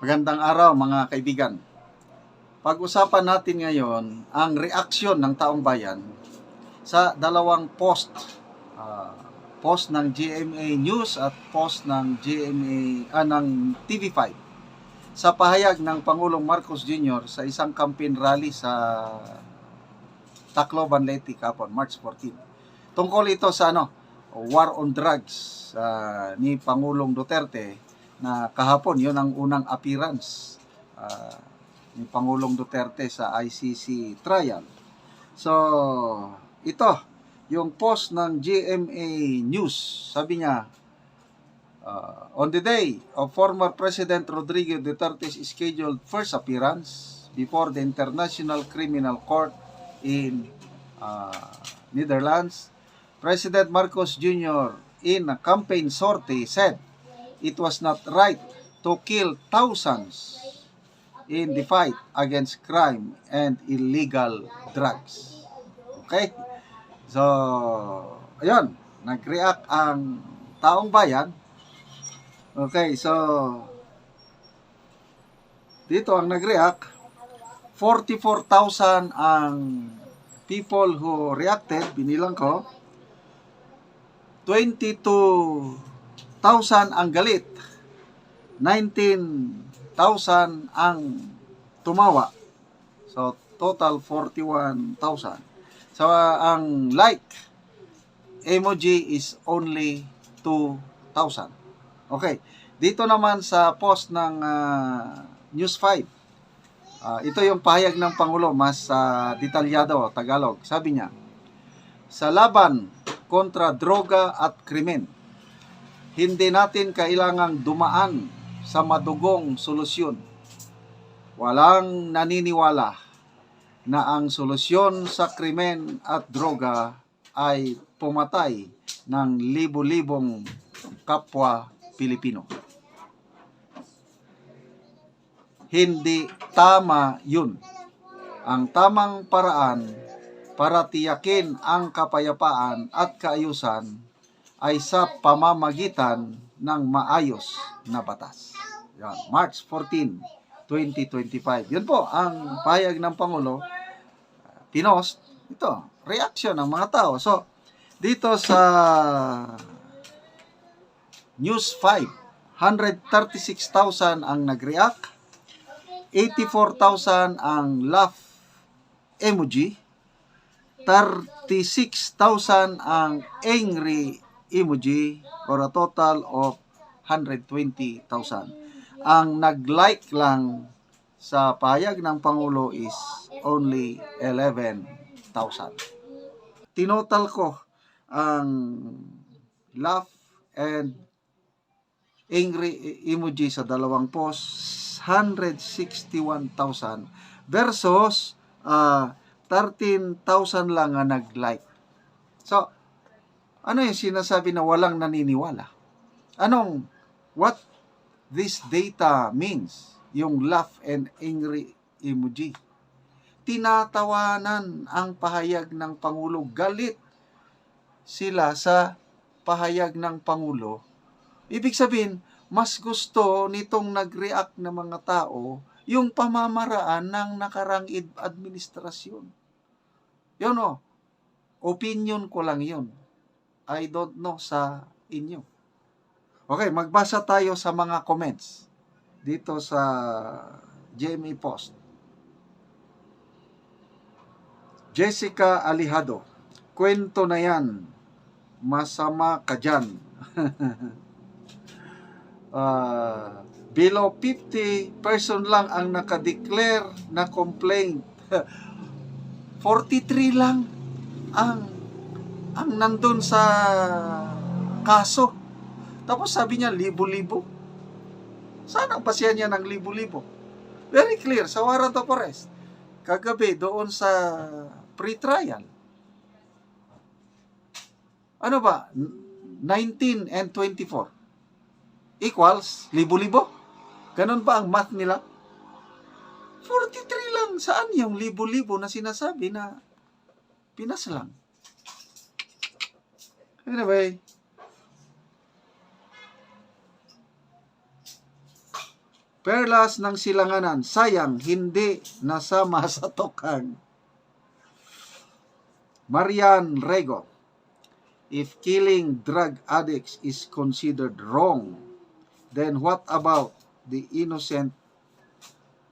Magandang araw mga kaibigan. Pag-usapan natin ngayon ang reaksyon ng taong bayan sa dalawang post. Post ng GMA News at post ng ng TV5 sa pahayag ng Pangulong Marcos Jr. sa isang campaign rally sa Tacloban, Leyte kahapon, March 14. Tungkol ito sa war on drugs ni Pangulong Duterte na kahapon, yun ang unang appearance ni Pangulong Duterte sa ICC trial. So, ito, yung post ng GMA News, sabi niya, on the day of former President Rodrigo Duterte's scheduled first appearance before the International Criminal Court in Netherlands, President Marcos Jr. in a campaign sortie said it was not right to kill thousands in the fight against crime and illegal drugs. Okay? So, ayun, nag-react ang taong bayan. Okay, so dito ang nag-react, 44,000 ang people who reacted, binilang ko. 22,000 ang galit, 19,000 ang tumawa. So, total 41,000. So, ang like emoji is only 2,000. Okay. Dito naman sa post ng News 5. Ito yung pahayag ng Pangulo, mas detalyado, Tagalog. Sabi niya, sa laban kontra droga at krimen, hindi natin kailangang dumaan sa madugong solusyon. Walang naniniwala na ang solusyon sa krimen at droga ay pumatay ng libo-libong kapwa Pilipino. Hindi tama yun. Ang tamang paraan para tiyakin ang kapayapaan at kaayusan ay sa pamamagitan ng maayos na batas. Yan, March 14, 2025. Yun po ang pahayag ng Pangulo. Pinost, ito, reaction ng mga tao. So, dito sa News 5, 136,000 ang nag-react, 84,000 ang laugh emoji, 36,000 ang angry emoji, for a total of 120,000. Ang nag-like lang sa pahayag ng Pangulo is only 11,000. Tinotal ko ang laugh and angry emoji sa dalawang post, 161,000 versus 13,000 lang ang nag-like. So, ano yung sinasabi na walang naniniwala? What this data means, yung laugh and angry emoji? Tinatawanan ang pahayag ng Pangulo. Galit sila sa pahayag ng Pangulo. Ibig sabihin, mas gusto nitong nag-react na mga tao yung pamamaraan ng nakarang administrasyon. Yun opinion ko lang yun. I don't know sa inyo. Okay, magbasa tayo sa mga comments dito sa GMA Post. Jessica Alihado, kwento na yan, masama ka dyan. Below 50 person lang ang nakadeclare na complaint. 43 lang ang nandun sa kaso. Tapos sabi niya, libo-libo. Saan ang pasya niya ng libo-libo? Very clear, sa warrant of arrest. Kagabi, doon sa pre-trial. Ano ba? 19 and 24. Equals, libo-libo? Ganon ba ang math nila? 43 lang. Saan yung libo-libo na sinasabi na Pinas lang? Anyway, Perlas ng silanganan, sayang hindi nasama sa tukang. Marian Rego, if killing drug addicts is considered wrong, then what about the innocent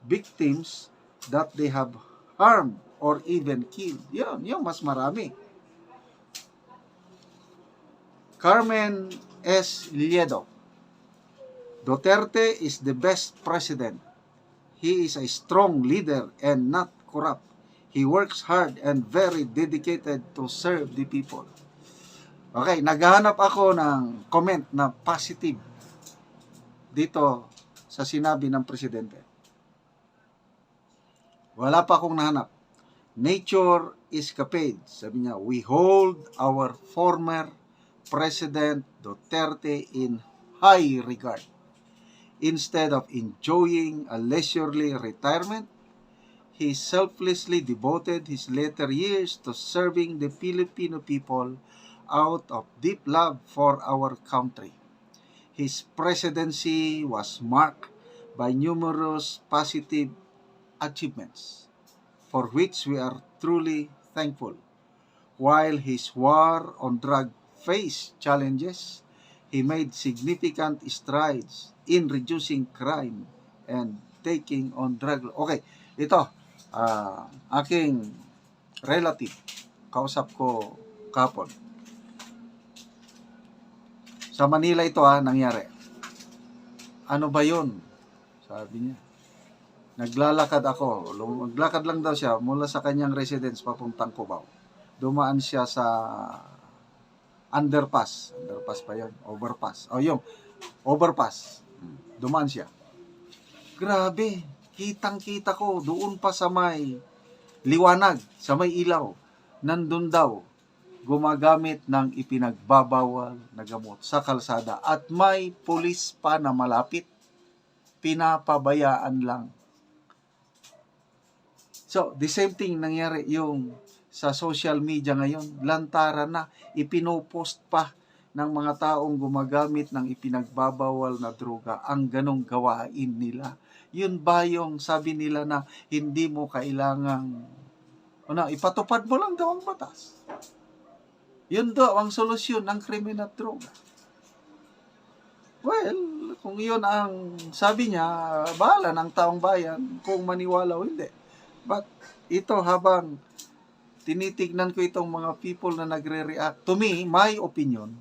victims that they have harmed or even killed? Yun mas marami. Carmen S. Liedo, Duterte is the best president. He is a strong leader and not corrupt. He works hard and very dedicated to serve the people. Okay, naghahanap ako ng comment na positive dito sa sinabi ng presidente. Wala pa akong nahanap. Nature escapade. Sabi niya, we hold our former President Duterte in high regard. Instead of enjoying a leisurely retirement, he selflessly devoted his later years to serving the Filipino people out of deep love for our country. His presidency was marked by numerous positive achievements, for which we are truly thankful. While his war on drug faced challenges, he made significant strides in reducing crime and taking on drug. Okay, ito, aking relative, kausap ko kapon. Sa Manila ito nangyari. Ano ba yun? Sabi niya. Naglalakad ako. Maglakad lang daw siya mula sa kanyang residence papuntang Cubao. Dumaan siya sa underpass. Underpass pa yun. Overpass. Yung overpass. Dumaan siya. Grabe. Kitang-kita ko. Doon pa sa may liwanag. Sa may ilaw. Nandun daw. Gumagamit ng ipinagbabawal na gamot sa kalsada. At may pulis pa na malapit. Pinapabayaan lang. So, the same thing nangyari yung sa social media ngayon. Lantaran na, ipinopost pa ng mga taong gumagamit ng ipinagbabawal na droga ang ganong gawain nila. Yun ba yung sabi nila na hindi mo kailangang, ipatupad mo lang daw ang batas. Yun daw ang solusyon ng krimen at droga. Well, kung yun ang sabi niya, bahala ng taong bayan kung maniwala o hindi. But ito, habang tinitignan ko itong mga people na nagre-react, to me, my opinion,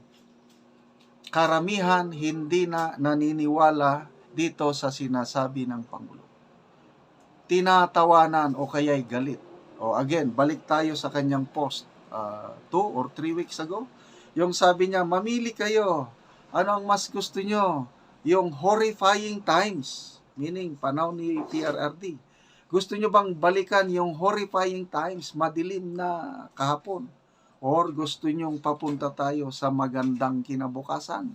karamihan hindi na naniniwala dito sa sinasabi ng Pangulo. Tinatawanan o kaya'y galit. O again, balik tayo sa kanyang post 2 or 3 weeks ago. Yung sabi niya, mamili kayo. Ano ang mas gusto nyo? Yung horrifying times, meaning panahon ni PRRD. Gusto nyo bang balikan yung horrifying times, madilim na kahapon? Or gusto nyong papunta tayo sa magandang kinabukasan?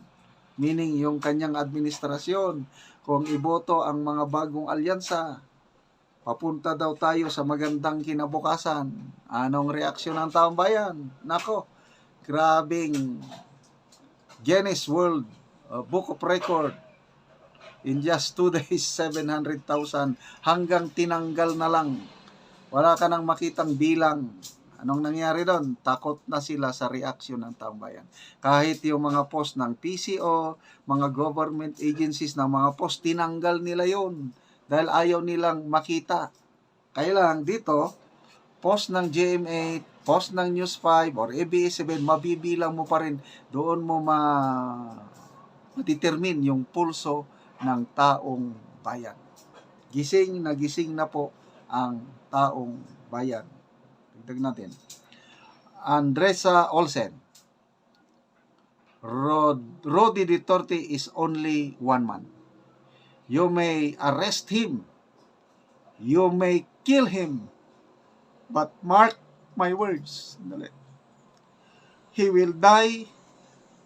Meaning yung kanyang administrasyon, kung iboto ang mga bagong alyansa, papunta daw tayo sa magandang kinabukasan. Anong reaksyon ng taong bayan? Nako, grabing Guinness World Book of Record. In just 2 days, 700,000 hanggang tinanggal na lang. Wala ka nang makitang bilang. Anong nangyari doon? Takot na sila sa reaksyon ng taong bayan. Kahit yung mga post ng PCO, mga government agencies ng mga post, tinanggal nila yun. Dahil ayaw nilang makita. Kaya lang dito, post ng GMA, post ng News 5 or ABS-CBN, mabibilang mo pa rin. Doon mo ma-determine yung pulso ng taong bayan. Gising na po ang taong bayan. Tignan natin. Andresa Olsen. Rody Duterte is only one man. You may arrest him. You may kill him. But mark my words. He will die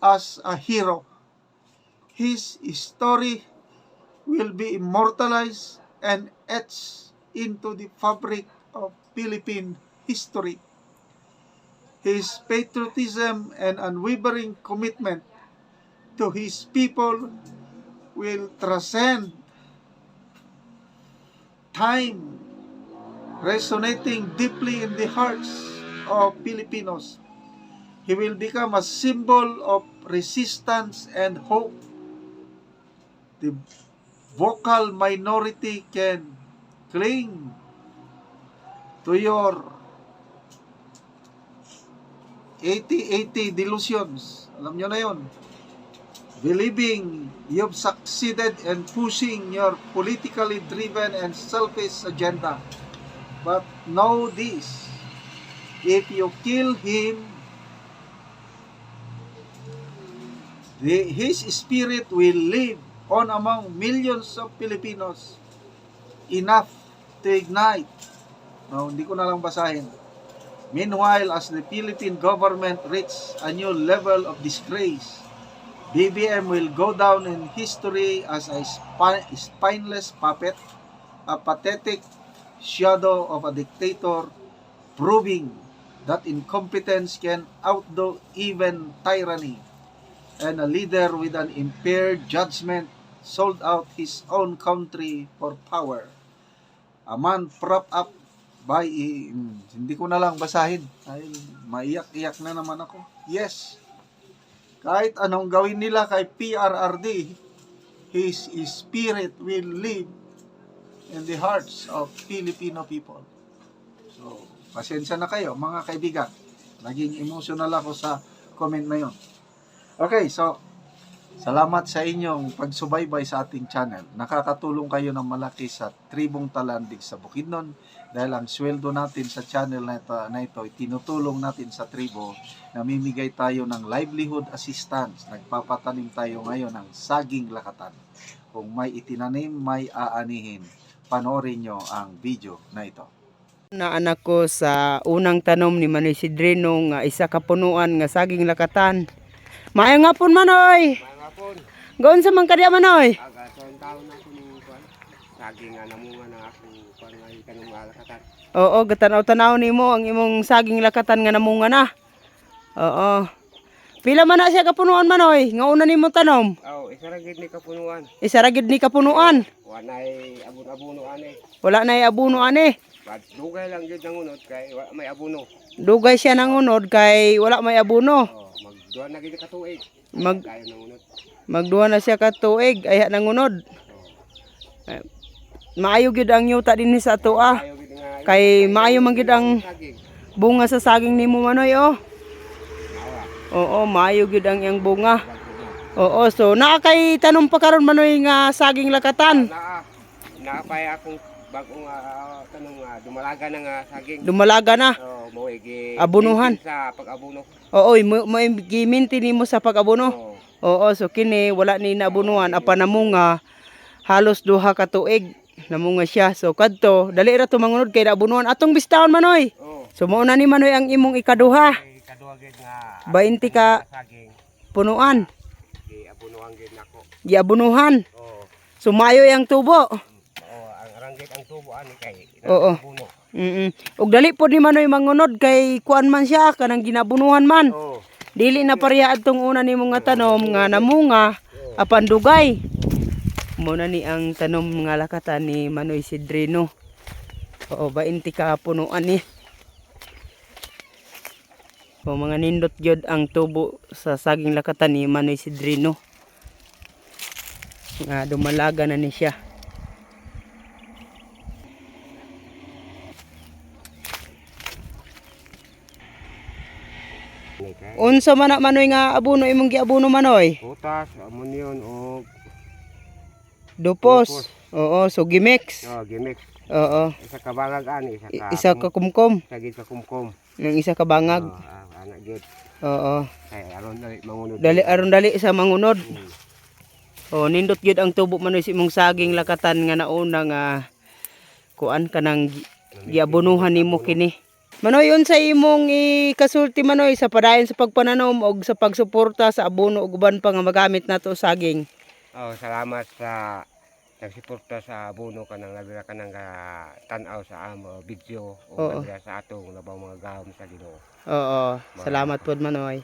as a hero. His story will be immortalized and etched into the fabric of Philippine history. His patriotism and unwavering commitment to his people will transcend time resonating deeply in the hearts of Filipinos. He will become a symbol of resistance and hope. The vocal minority can cling to your 80-80 delusions. Alam nyo na yun. Believing you've succeeded in pushing your politically driven and selfish agenda. But know this, if you kill him, his spirit will live on among millions of Filipinos, enough to ignite. No, hindi ko na lang basahin. Meanwhile, as the Philippine government reaches a new level of disgrace, BBM will go down in history as a spineless puppet, a pathetic shadow of a dictator, proving that incompetence can outdo even tyranny, and a leader with an impaired judgment sold out his own country for power. A man propped up by, hindi ko na lang basahin, ay maiyak-iyak na naman ako. Yes, kahit anong gawin nila kay PRRD, his spirit will live in the hearts of Filipino people. So, pasensya na kayo mga kaibigan. Naging emotional ako sa comment na yon. Okay, so salamat sa inyong pagsubaybay sa ating channel. Nakakatulong kayo ng malaki sa Tribong Talandig sa Bukidnon dahil ang sweldo natin sa channel na ito tinutulong natin sa tribo. Namimigay tayo ng livelihood assistance. Nagpapatanim tayo ngayon ng saging lakatan. Kung may itinanim, may aanihin. Panoorin nyo ang video na ito. Na anak ko sa unang tanom ni Manoy Sidrino nga isa ka punuan nga saging lakatan. Maayong hapon Manoy. Maayong hapon. Gaon sa man kadya Manoy? Aga son taon na ko ning kuan. Saging nga namunga na akong kuan nga ikanong lakatan. Oo, gatanaw-tanaw nimo ang imong saging lakatan nga namunga na. Oo. Pila man na siya ka punuan Manoy? Nga una nimo tanom? Oh, isa ra gid ni kapunuan. Isa ra gid ni ka punuan. Wa nay abon-abono ani. Wala na abuno ani. Dugay lang gid nangunod kay wala may abono. Dugay siya nangunod kay wala may abuno. Oh, magduha na gid ka tuig. Kayo nangunod. Magduha na siya ka tuig ay nangunod. Maayo gid ang yuta dinhi sa ato ah. Kayo gid nga. Kay maayo man gid ang saging. bunga sa saging nimo Manoy oh. Awa. Oo, maayo gid ang iyang bunga. Bagko na. Oo, so naa kay tanom pa karon Manoy nga saging lakatan. Naapay akong bagong tanong dumalaga na nga saging. Dumalaga na. Oh, mo gi Abunuhan. sa pag-abuno. Oo, mo giminti nimo sa pag-abono. Oh. Oo, so kini wala ni nabunuhan apan namunga halos duha ka tuig namunga siya. So kadto dali ra to mangunod kay nabunuhan atong bistahon Manoy. Oh. So mao na ni Manoy ang imong ikaduha. Kay kaduha gid nga 20 ka saging. punuan. Abunuhan gid nako. Giabunuhan. Oo. So maayo yang tubo. Oo, ang ranggit ang tubo ani kay Oo. abuno. Ug dali pod ni Manoy mangunod kay kuan man siya kanang ginabunuhan man. Oo. Dili na pareha adtong una nimo nga tanom nga namunga apan dugay. Mo na ni ang tanom nga lakatan ni Manoy Sidrino. Oo, 20 ka punuan ni. O mga nindot gyud ang tubo sa saging lakatan ni Manoy Sidrino. Nga dumalaga na ni siya. Unsa man na Manoy nga abono imong giabono Manoy? Potas, ammonium o Dupos. Oo, so gimix. gimix. Oo. Isa ka bangag ani, Isa ka kumkom, sagid ka kumkom. ng isa ka bangag. Ana gid. Oo. Kay aron dali mangunod. Dali aron dali sa mangunod. Oh, nindot gyud ang tubo Manoy sa imong saging lakatan nga nauna nga kuan kanang giabonuhan nimo kini. Manoy unsa imong ikasulti Manoy sa padayon sa pagpananom og sa pagsuporta sa abono ug uban pa nga magamit nato saging. Oh, salamat sa nagsuporta sa abono kanang nabira kanang tan-aw sa amo video o nabira sa atong labaw mga gahom sa Ginoo. Oo, salamat pod Manoy.